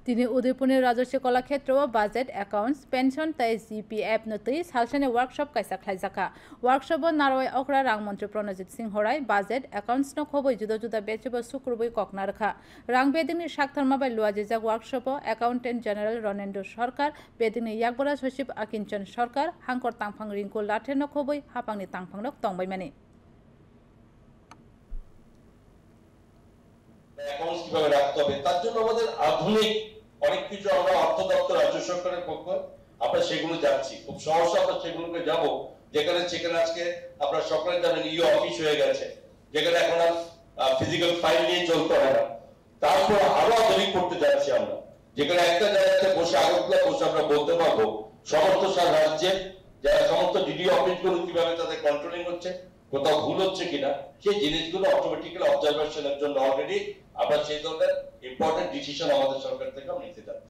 তিনি উদয়পুরनि राजस्व कलाक्षेत्र बाजेट एकाउंट्स पेंशन तै जीपीएफ नतै सालसानि वर्कशॉप कायसा खालायजाखा वर्कशॉप नारवाय अख्रा रां मंत्री प्रणजित सिंह हराय बाजेट एकाउंट्स न खबै जुदा जुदा बेचब सुक्रुबै ककना रखा रां बेदिंनि साकथारमा बाय लुआजिजाक workshop accountant general Ranendra Sarkar बेदिंनि याकबरा सचिव आकिंचन सरकार हांकर तांफां रिंकु लाथे न खबै हापांनि तांफांनो तंबायमानि অ্যাকাউন্টস কিভাবে রাখতে হবে তার জন্য আমাদের আধুনিক অনেক কিছু আমরা অর্থ দপ্তর রাজ্য সরকারের পক্ষ আমরা সেগুলো যাচ্ছি খুব সহজে আমরা সেগুলোকে যাব যেখানে আজকে আপনারা সকালে জানেন ই অফিস হয়ে গেছে যেখানে এখন আর ফিজিক্যাল ফাইল নিয়ে চলতে হয় না তারপর আরো আধুনিক করতে যাচ্ছি আমরা যেখানে একটা জায়গাতে বসে আগরতলা বসে আমরা বলতে পারবো সমস্ত রাজ্যে যারা সমস্ত ডিডি অফিসগুলো কিভাবে তাদের কন্ট্রোলিং হচ্ছে কোথাও ভুল হচ্ছে কিনা সেই জিনিসগুলো অটোমেটিক্যালি অবজারভেশনের জন্য অলরেডি আমরা সেই ধরনের ইম্পর্টেন্ট ডিসিশন আমাদের সরকার থেকে আমরা নিতে যাচ্ছি